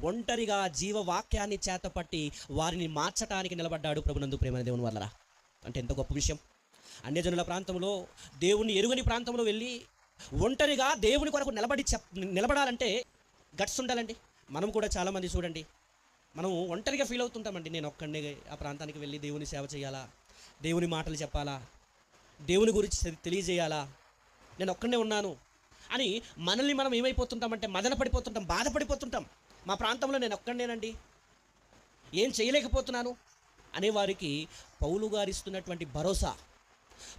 ఒంటరిగా జీవవాక్యాన్ని చేతపట్టి వారిని మార్చటానికి నిలబడ్డాడు ప్రభునందు ప్రేమ దేవుని వల్ల. అంటే ఎంత గొప్ప విషయం. అన్యజనుల ప్రాంతంలో, దేవుణ్ణి ఎరుగని ప్రాంతంలో వెళ్ళి ఒంటరిగా దేవుని కొరకు నిలబడాలంటే గట్స్ ఉండాలండి. మనం కూడా చాలామంది చూడండి, మనం ఒంటరిగా ఫీల్ అవుతుంటామండి. నేను ఒక్కడినే ఆ ప్రాంతానికి వెళ్ళి దేవుని సేవ చేయాలా, దేవుని మాటలు చెప్పాలా, దేవుని గురించి తెలియజేయాలా, నేను ఒక్కడనే ఉన్నాను అని మనల్ని మనం ఏమైపోతుంటామంటే మదన పడిపోతుంటాం, బాధపడిపోతుంటాం. మా ప్రాంతంలో నేను ఒక్కడనేనండి, ఏం చేయలేకపోతున్నాను అనేవారికి పౌలు గారు ఇస్తున్నటువంటి భరోసా,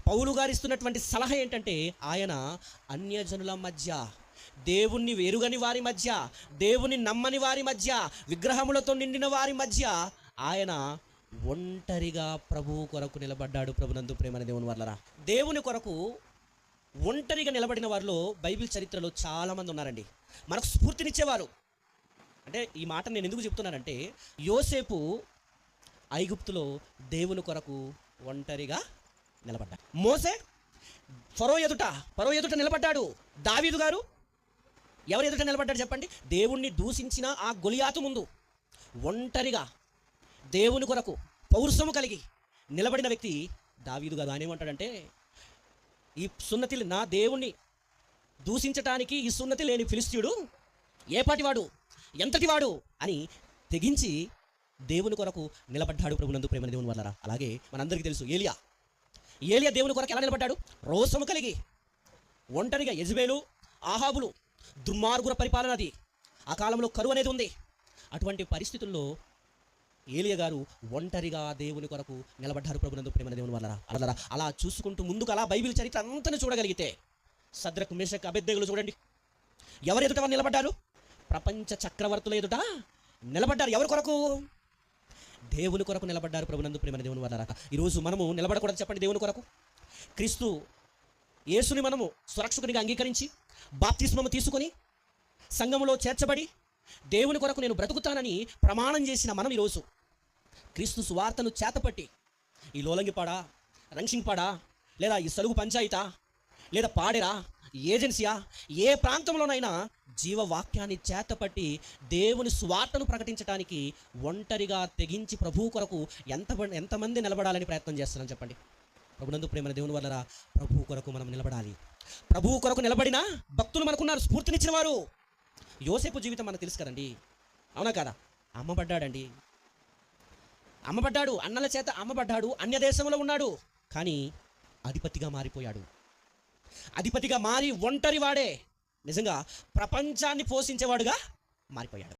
పౌలు గారు ఇస్తున్నటువంటి సలహా ఏంటంటే, ఆయన అన్యజనుల మధ్య, దేవుణ్ణి ఎరుగని వారి మధ్య, దేవుని నమ్మని వారి మధ్య, విగ్రహములతో నిండిన వారి మధ్య ఆయన ఒంటరిగా ప్రభువు కొరకు నిలబడ్డాడు. ప్రభునందు ప్రేమ దేవుని వల్లరా, దేవుని కొరకు ఒంటరిగా నిలబడిన వారిలో బైబిల్ చరిత్రలో చాలామంది ఉన్నారండి, మనకు స్ఫూర్తినిచ్చేవారు. అంటే ఈ మాట నేను ఎందుకు చెప్తున్నానంటే, యోసేపు ఐగుప్తులో దేవుని కొరకు ఒంటరిగా నిలబడ్డాడు. మోసే ఫరో ఎదుట నిలబడ్డాడు. దావీదు గారు ఎవరు ఎదుట నిలబడ్డాడు చెప్పండి? దేవుణ్ణి దూషించిన ఆ గొలియాతు ముందు ఒంటరిగా దేవుని కొరకు పౌరుషము కలిగి నిలబడిన వ్యక్తి దావీదు గారు. ఆయన ఏమంటాడంటే, ఈ సున్నతి, నా దేవుణ్ణి దూషించటానికి ఈ సున్నతి లేని ఫిలిస్తీయుడు ఏపాటివాడు, ఎంతటివాడు అని తెగించి దేవుని కొరకు నిలబడ్డాడు. ప్రభునందు ప్రేమ దేవుని వల్లరా. అలాగే మనందరికీ తెలుసు ఏలియా దేవుని కొరకు ఎలా నిలబడ్డాడు? రోషము కలిగి ఒంటరిగా. యెజబెలు, ఆహాబులు దుర్మార్గుల పరిపాలన, అది ఆ కాలంలో కరువు అనేది ఉంది. అటువంటి పరిస్థితుల్లో ఏలియా గారు ఒంటరిగా దేవుని కొరకు నిలబడ్డారు. ప్రభునందు ప్రేమ దేవుని వల్లరా. అలా చూసుకుంటూ ముందుకు అలా బైబిల్ చరిత్ర అంతని చూడగలిగితే, షద్రకు, మేషకు, అబేద్నెగోలు చూడండి, ఎవరు ఎదుట నిలబడ్డారు? ప్రపంచ చక్రవర్తుల ఎదుట నిలబడ్డారు. ఎవరి కొరకు? దేవుని కొరకు నిలబడ్డారు. ప్రభునందు ప్రేమ దేవుని వల్లరా. ఈరోజు మనము నిలబడకూడదు చెప్పండి దేవుని కొరకు? క్రీస్తు యేసుని మనము సురక్షకునిగా అంగీకరించి బాప్తిస్మము తీసుకొని సంఘములో చేర్చబడి దేవుని కొరకు నేను బ్రతుకుతానని ప్రమాణం చేసిన మనం ఈరోజు క్రీస్తు సువార్తను చేతపట్టి ఈ లోలంగిపాడా, రంక్షింగ్పాడా, లేదా ఈ సలుగు పంచాయతా, లేదా పాడేరా, ఏజెన్సీయా, ఏ ప్రాంతంలోనైనా జీవవాక్యాన్ని చేతపట్టి దేవుని స్వార్థను ప్రకటించడానికి ఒంటరిగా తెగించి ప్రభువు కొరకు ఎంతమంది నిలబడాలని ప్రయత్నం చేస్తున్నాను చెప్పండి? ప్రభునందు ప్రేమ దేవుని వల్లరా. ప్రభువు కొరకు మనం నిలబడాలి. ప్రభువు కొరకు నిలబడిన భక్తులు మనకున్నారు, స్ఫూర్తినిచ్చిన వారు. యోసేపు జీవితం మనకు తెలుసు కదండి, అవునా కదా? అమ్మబడ్డాడండి, అన్నల చేత అమ్మబడ్డాడు, అన్య దేశంలో ఉన్నాడు. కానీ అధిపతిగా మారిపోయాడు. అధిపతిగా మారి ఒంటరి వాడే నిజంగా ప్రపంచాన్ని పోషించేవాడుగా మారిపోయాడు.